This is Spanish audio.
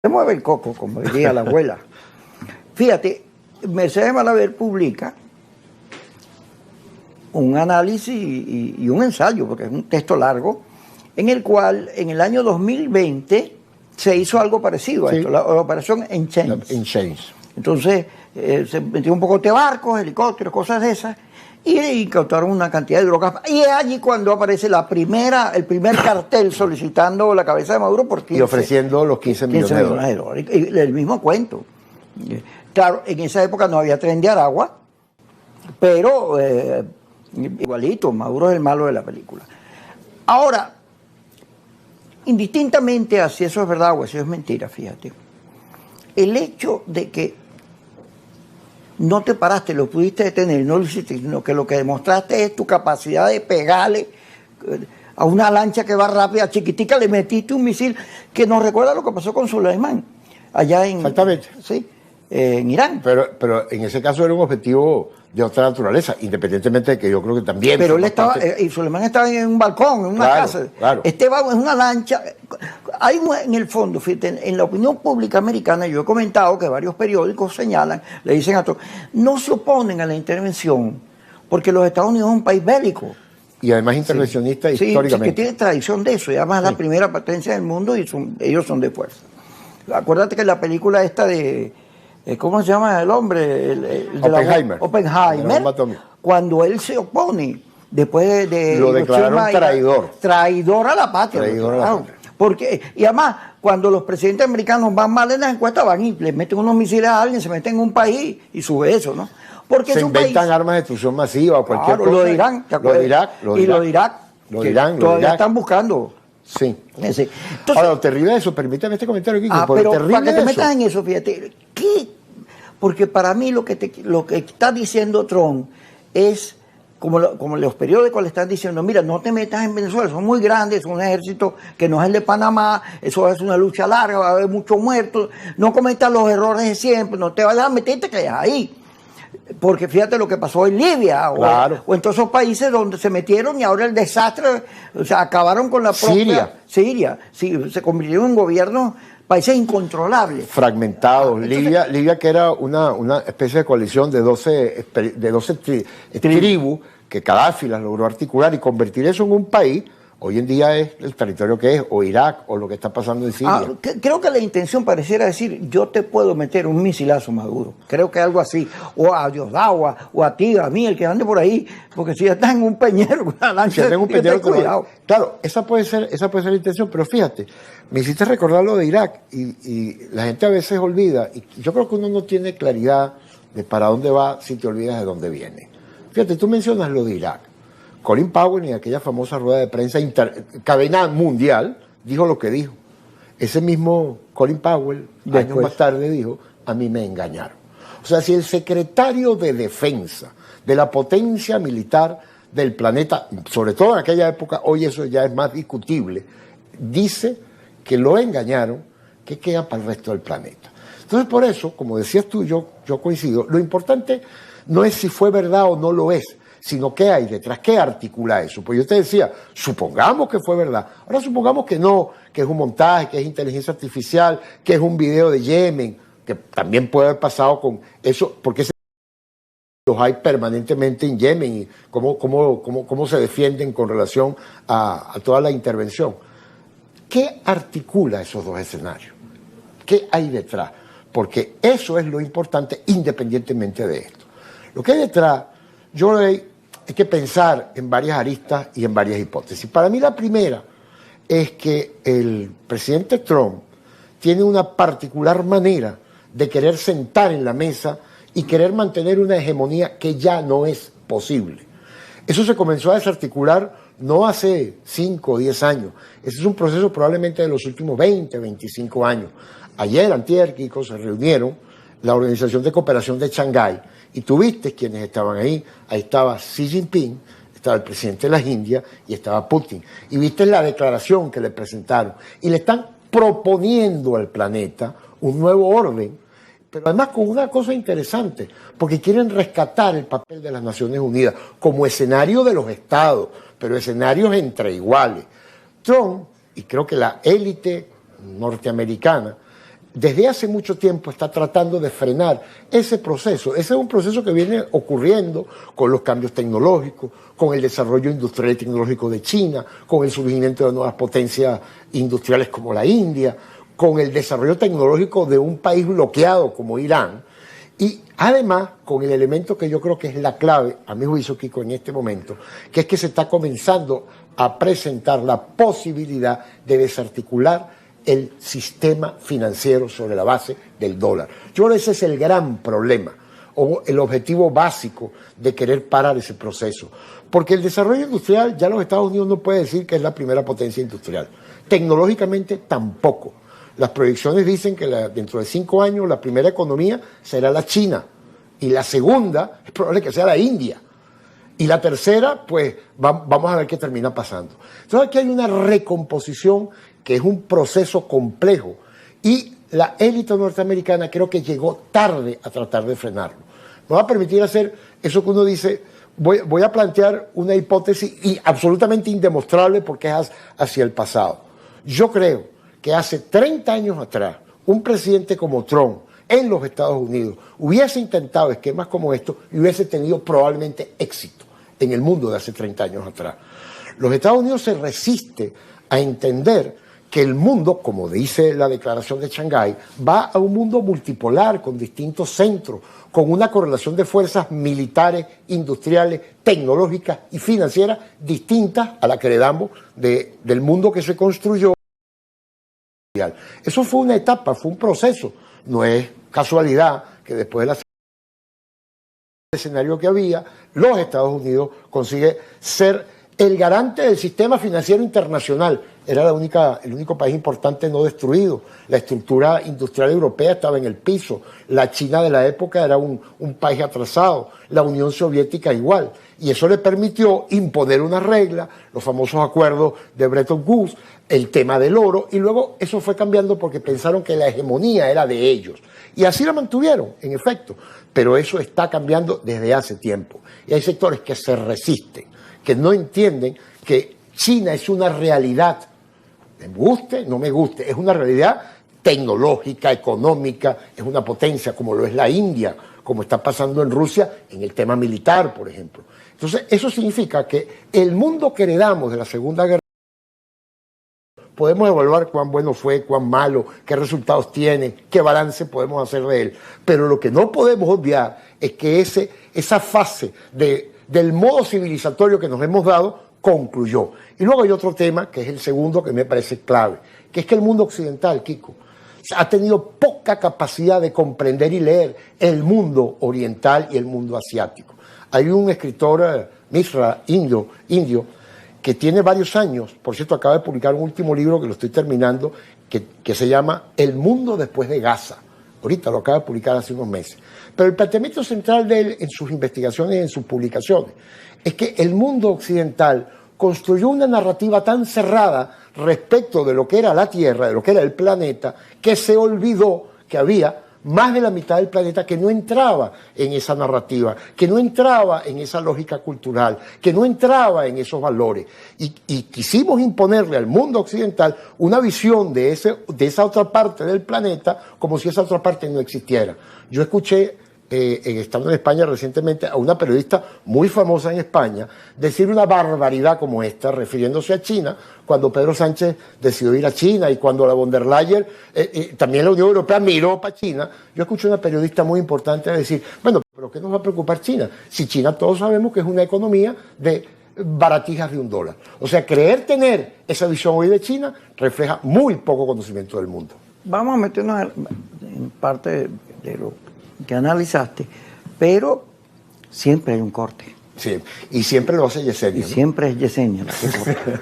Se mueve el coco, como diría la abuela. Fíjate, Mercedes Malaver publica un análisis y un ensayo, porque es un texto largo, en el cual en el año 2020 se hizo algo parecido a esto, la operación Enchains. Entonces se metió un poco de barcos, helicópteros, cosas de esas, y incautaron una cantidad de drogas. Y es allí cuando aparece el primer cartel solicitando la cabeza de Maduro por 15, y ofreciendo los 15 millones de dólares. Y el mismo cuento. Claro, en esa época no había tren de Aragua, pero igualito, Maduro es el malo de la película. Ahora, indistintamente a si eso es verdad o si eso es mentira, fíjate, el hecho de que no te paraste, lo pudiste detener, no lo hiciste, sino que lo que demostraste es tu capacidad de pegarle a una lancha que va rápida, chiquitica, le metiste un misil que nos recuerda lo que pasó con Soleimán, allá en... Exactamente. Sí, en Irán. Pero en ese caso era un objetivo de otra naturaleza, independientemente de que yo creo que también... Pero él estaba, y Soleimán estaba en un balcón, en una casa. Claro. Este va en una lancha. Hay en el fondo, fíjate, en la opinión pública americana, yo he comentado que varios periódicos señalan, le dicen a todos, no se oponen a la intervención, porque los Estados Unidos es un país bélico. Y además intervencionista históricamente. Sí, que tiene tradición de eso, y además la primera potencia del mundo y ellos son de fuerza. Acuérdate que la película esta de... ¿Cómo se llama el hombre? Oppenheimer. Cuando él se opone, después de lo declararon traidor. Traidor a la patria. Porque, y además, cuando los presidentes americanos van mal en las encuestas, van y le meten unos misiles a alguien, se meten en un país y sube eso, ¿no? Porque se inventan armas de destrucción masiva o cualquier cosa. Lo de Irán, lo de Irak. Y lo de Irak. Todavía están buscando. Sí. Entonces, ahora, lo terrible de eso, permítame este comentario, Kiko, pero para que te metas en eso, fíjate, porque para mí lo que está diciendo Trump es, como los periódicos le están diciendo, mira, no te metas en Venezuela, son muy grandes, es un ejército que no es el de Panamá, eso es una lucha larga, va a haber muchos muertos, no cometas los errores de siempre, no te vayas a meterte que es ahí. Porque fíjate lo que pasó en Libia o en todos esos países donde se metieron y ahora el desastre, o sea, acabaron con la propia Siria, sí, se convirtió en un gobierno, países incontrolables. Fragmentados. Libia que era una especie de coalición de 12 tribus que Gaddafi las logró articular y convertir eso en un país. Hoy en día es el territorio que es, o Irak, o lo que está pasando en Siria. Creo que la intención pareciera decir, yo te puedo meter un misilazo, Maduro. Creo que algo así. O a Diosdado, o a ti, a mí, el que ande por ahí. Porque si ya estás en un peñero, una lancha, en un peñero, cuidado. Claro, esa puede ser la intención, pero fíjate, me hiciste recordar lo de Irak, y la gente a veces olvida, y yo creo que uno no tiene claridad de para dónde va si te olvidas de dónde viene. Fíjate, tú mencionas lo de Irak. Colin Powell, en aquella famosa rueda de prensa cadena mundial, dijo lo que dijo. Ese mismo Colin Powell, años más tarde, dijo, a mí me engañaron. O sea, si el secretario de Defensa de la potencia militar del planeta, sobre todo en aquella época, hoy eso ya es más discutible, dice que lo engañaron, ¿qué queda para el resto del planeta? Entonces, por eso, como decías tú, yo coincido, lo importante no es si fue verdad o no lo es, sino qué hay detrás, qué articula eso. Pues yo te decía, supongamos que fue verdad, ahora supongamos que no, que es un montaje, que es inteligencia artificial, que es un video de Yemen, que también puede haber pasado con eso, porque los hay permanentemente en Yemen y cómo se defienden con relación a toda la intervención. ¿Qué articula esos dos escenarios? ¿Qué hay detrás? Porque eso es lo importante independientemente de esto. Lo que hay detrás, hay que pensar en varias aristas y en varias hipótesis. Para mí la primera es que el presidente Trump tiene una particular manera de querer sentar en la mesa y querer mantener una hegemonía que ya no es posible. Eso se comenzó a desarticular no hace 5 o 10 años. Ese es un proceso probablemente de los últimos 20, 25 años. Ayer, antier, Kiko, se reunieron la Organización de Cooperación de Shanghái y tú viste quienes estaban ahí. Ahí estaba Xi Jinping, estaba el presidente de las Indias y estaba Putin. Y viste la declaración que le presentaron. Y le están proponiendo al planeta un nuevo orden, pero además con una cosa interesante, porque quieren rescatar el papel de las Naciones Unidas como escenario de los estados, pero escenarios entre iguales. Trump, y creo que la élite norteamericana, desde hace mucho tiempo está tratando de frenar ese proceso. Ese es un proceso que viene ocurriendo con los cambios tecnológicos, con el desarrollo industrial y tecnológico de China, con el surgimiento de nuevas potencias industriales como la India, con el desarrollo tecnológico de un país bloqueado como Irán, y además con el elemento que yo creo que es la clave, a mi juicio, Kiko, en este momento, que es que se está comenzando a presentar la posibilidad de desarticular el sistema financiero sobre la base del dólar. Yo creo que ese es el gran problema, o el objetivo básico de querer parar ese proceso. Porque el desarrollo industrial, ya los Estados Unidos no puede decir que es la primera potencia industrial. Tecnológicamente tampoco. Las proyecciones dicen que dentro de 5 años la primera economía será la China y la segunda es probable que sea la India. Y la tercera, pues vamos a ver qué termina pasando. Entonces aquí hay una recomposición que es un proceso complejo y la élite norteamericana creo que llegó tarde a tratar de frenarlo. Me va a permitir hacer eso que uno dice, voy a plantear una hipótesis absolutamente indemostrable porque es hacia el pasado. Yo creo que hace 30 años atrás, un presidente como Trump en los Estados Unidos hubiese intentado esquemas como estos y hubiese tenido probablemente éxito en el mundo de hace 30 años atrás. Los Estados Unidos se resiste a entender que el mundo, como dice la Declaración de Shanghái, va a un mundo multipolar con distintos centros, con una correlación de fuerzas militares, industriales, tecnológicas y financieras distintas a la que heredamos del mundo que se construyó. Eso fue una etapa, fue un proceso. No es casualidad que después del escenario que había, los Estados Unidos consigue ser el garante del sistema financiero internacional. Era el único país importante no destruido. La estructura industrial europea estaba en el piso. La China de la época era un país atrasado. La Unión Soviética igual. Y eso le permitió imponer una regla, los famosos acuerdos de Bretton Woods, el tema del oro, y luego eso fue cambiando porque pensaron que la hegemonía era de ellos. Y así la mantuvieron, en efecto. Pero eso está cambiando desde hace tiempo. Y hay sectores que se resisten, que no entienden que China es una realidad. Me guste, no me guste, es una realidad tecnológica, económica, es una potencia como lo es la India, como está pasando en Rusia en el tema militar, por ejemplo. Entonces, eso significa que el mundo que heredamos de la Segunda Guerra podemos evaluar cuán bueno fue, cuán malo, qué resultados tiene, qué balance podemos hacer de él. Pero lo que no podemos obviar es que esa fase del modo civilizatorio que nos hemos dado concluyó. Y luego hay otro tema, que es el segundo, que me parece clave, que es que el mundo occidental, Kiko, ha tenido poca capacidad de comprender y leer el mundo oriental y el mundo asiático. Hay un escritor, Mishra, indio, que tiene varios años, por cierto, acaba de publicar un último libro que lo estoy terminando, que se llama El mundo después de Gaza. Ahorita lo acaba de publicar hace unos meses. Pero el planteamiento central de él en sus investigaciones y en sus publicaciones es que el mundo occidental construyó una narrativa tan cerrada respecto de lo que era la Tierra, de lo que era el planeta, que se olvidó que había más de la mitad del planeta que no entraba en esa narrativa, que no entraba en esa lógica cultural, que no entraba en esos valores. Y quisimos imponerle al mundo occidental una visión de esa otra parte del planeta como si esa otra parte no existiera. Yo escuché, estando en España recientemente, a una periodista muy famosa en España decir una barbaridad como esta, refiriéndose a China, cuando Pedro Sánchez decidió ir a China y cuando la von der Leyen, también la Unión Europea miró para China. Yo escuché a una periodista muy importante decir, bueno, pero ¿qué nos va a preocupar China? Si China todos sabemos que es una economía de baratijas de $1. O sea, creer tener esa visión hoy de China refleja muy poco conocimiento del mundo. Vamos a meternos en parte de lo que analizaste, pero siempre hay un corte. Sí, y siempre lo hace Yesenia, Y ¿no? siempre es Yesenia la que corta.